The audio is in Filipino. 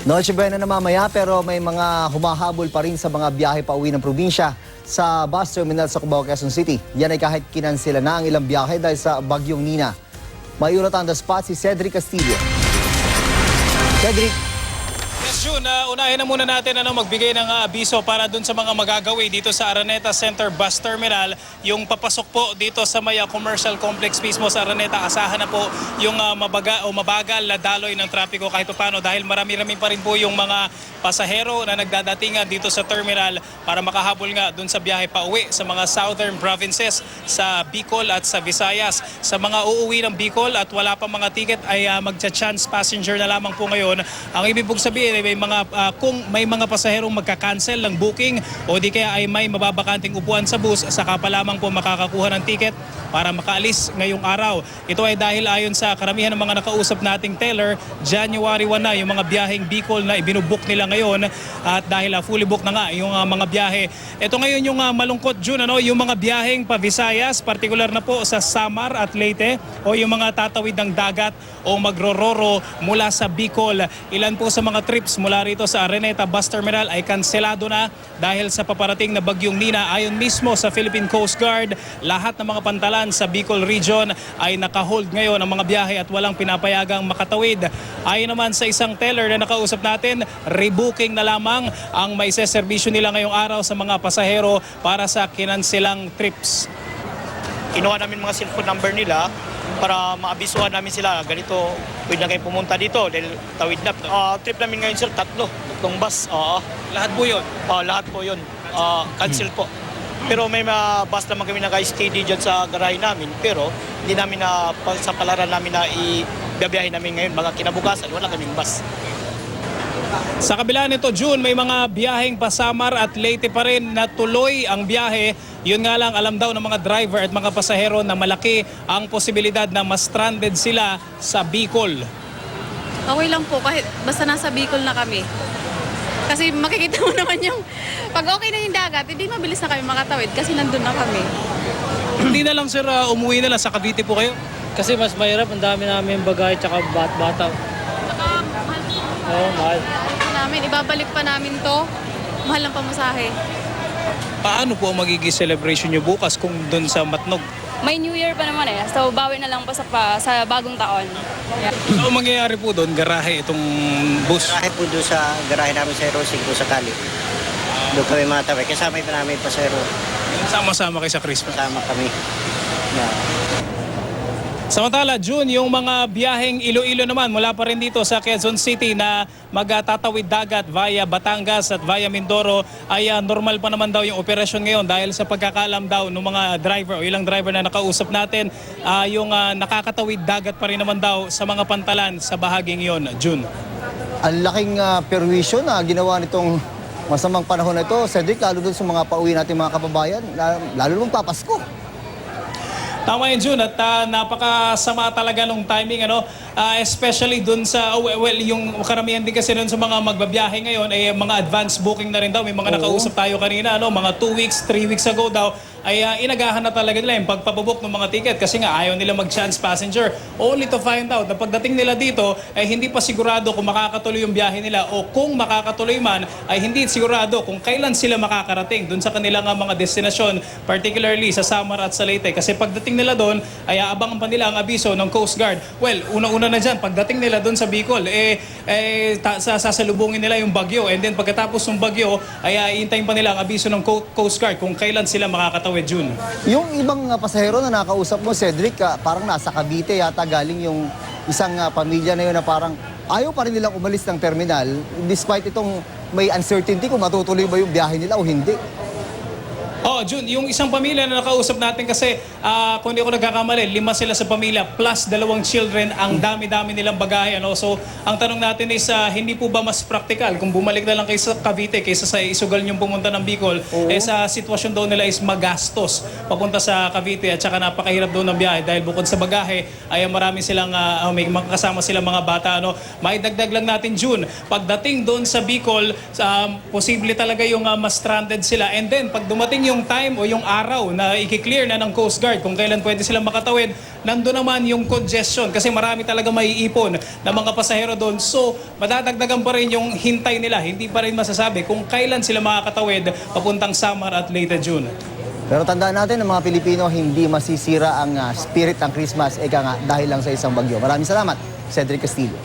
Noche Buena na mamaya pero may mga humahabol pa rin sa mga biyahe pa uwi ng probinsya sa bus terminal sa Cubao, Quezon City. Yan ay kahit kinansela na ang ilang biyahe dahil sa bagyong Nina. May ulat on the spot si Cedric Castillo. Cedric. Yes, June, unahin na muna natin magbigay ng abiso para dun sa mga magagawi dito sa Araneta Center Bus Terminal. Yung papasok po dito sa may commercial complex mismo sa Araneta, asahan na po yung mabagal na daloy ng trapiko kahit paano dahil marami-rami pa rin po yung mga pasahero na nagdadatingan dito sa terminal para makahabol nga dun sa biyahe pa uwi sa mga southern provinces sa Bicol at sa Visayas. Sa mga uuwi ng Bicol at wala pa mga ticket ay magcha-chance passenger na lamang po ngayon. Ang ibig pong sabihin ay may mga, kung may mga pasaherong magka-cancel ng booking o di kaya ay may mababakanting upuan sa bus, saka pa lamang po makakakuha ng ticket para makaalis ngayong araw. Ito ay dahil ayon sa karamihan ng mga nakausap nating teller, January 1 na yung mga biyaheng Bicol na ibinubook nila ngayon at dahil fully booked na nga yung mga biyahe. Ito ngayon yung malungkot, June, yung mga biyaheng pa Visayas, partikular na po sa Samar at Leyte o yung mga tatawid ng dagat o magrororo mula sa Bicol. Ilan po sa mga trips mula rito sa Araneta Bus Terminal ay kanselado na dahil sa paparating na bagyong Nina. Ayon mismo sa Philippine Coast Guard, lahat ng mga pantalan sa Bicol Region ay nakahold ngayon ang mga biyahe at walang pinapayagang makatawid. Ayon naman sa isang teller na nakausap natin, rebooking na lamang ang may serbisyo nila ngayong araw sa mga pasahero para sa kinanselang trips. Kinuha namin mga cellphone number nila para maabisuhan namin sila, ganito, pwede na kayo pumunta dito dahil tawid na. Trip namin ngayon, sir, tatlong bus. Lahat po yun? Lahat po yun. Cancel po. Pero may mga bus naman kami naka-steady dyan sa garahe namin. Pero hindi namin sa palaran namin na ibiyahe namin ngayon. Mga kinabukasan, wala kaming bus. Sa kabila nito, June, may mga biyaheng pasamar at Leyte pa rin na tuloy ang biyahe. Yun nga lang, alam daw ng mga driver at mga pasahero na malaki ang posibilidad na ma-stranded sila sa Bicol. Okay lang po, kahit basta nasa Bicol na kami. Kasi makikita mo naman yung, pag okay na yung dagat, hindi mabilis na kami makatawid kasi nandun na kami. Hindi na lang, sir, umuwi na lang sa Cavite po kayo? Kasi mas mahirap, ang dami namin bagay tsaka bata. Saka mahal po. Oo, mahal. Ibabalik pa namin to, mahal ng pamasahe. Paano po ang magiging celebration nyo bukas kung doon sa Matnog? May New Year pa naman so bawi na lang po sa bagong taon. Yeah. So, ang mangyayari po doon, garahe itong bus? Garahe po doon sa garahe namin sa Rosing po sa Cali. Doon kami matawid. Kasama pa namin pa sa Sama-sama kayo sa Christmas? Kasama kami. Samantala, June, yung mga biyaheng Iloilo naman mula pa rin dito sa Quezon City na magtatawid dagat via Batangas at via Mindoro ay normal pa naman daw yung operasyon ngayon dahil sa pagkakalam daw ng mga driver o ilang driver na nakausap natin, yung nakakatawid dagat pa rin naman daw sa mga pantalan sa bahaging yon, June. Ang laking perwisyo na ginawa nitong masamang panahon na ito, Cedric, lalo dun sa mga pauwi natin mga kababayan, lalo nung papasko. Tama yun, June, at napakasama talaga nung timing, especially dun sa, yung karamihan din kasi dun sa mga magbabiyahe ngayon ay mga advance booking na rin daw. May mga nakausap tayo kanina, mga 2 weeks, 3 weeks ago daw, ay inagahan na talaga nila yung pagpapabook ng mga ticket kasi nga ayaw nila mag-chance passenger. Only to find out na pagdating nila dito ay hindi pa sigurado kung makakatuloy yung biyahe nila o kung makakatuloy man ay hindi sigurado kung kailan sila makakarating dun sa kanilang mga destinasyon, particularly sa Samar at sa Leyte. Kasi pagdating nila doon ay aabangan pa nila ang abiso ng Coast Guard. Well, una-una na dyan, pagdating nila doon sa Bicol, sasalubungin nila yung bagyo and then pagkatapos ng bagyo ay iintayin pa nila ang abiso ng Coast Guard kung kailan sila makakatawid, June. Yung ibang pasahero na nakausap mo, Cedric, parang nasa Cavite yata galing yung isang pamilya na yun na parang ayaw pa rin nilang umalis ng terminal despite itong may uncertainty kung matutuloy ba yung biyahe nila o hindi. June, yung isang pamilya na nakausap natin kasi kung hindi ako nagkakamali, 5 sila sa pamilya plus 2 children, ang dami-dami nilang bagahe. So, ang tanong natin is, hindi po ba mas practical kung bumalik na lang kayo sa Cavite kaysa sa isugal niyong pumunta ng Bicol, sa sitwasyon daw nila is magastos papunta sa Cavite at saka napakahirap daw ng biyahe dahil bukod sa bagahe ay marami silang, may makakasama silang mga bata. May dagdag lang natin, June, pagdating doon sa Bicol, posible talaga yung mas stranded sila and then pag dumating yung yung time o yung araw na i-clear na ng Coast Guard kung kailan pwede silang makatawid, nandun naman yung congestion kasi marami talaga maiipon na mga pasahero doon. So, madadagdagan pa rin yung hintay nila. Hindi pa rin masasabi kung kailan sila makakatawid papuntang summer at late June. Pero tandaan natin ng mga Pilipino, hindi masisira ang spirit ng Christmas, eka nga, dahil lang sa isang bagyo. Maraming salamat, Cedric Castillo.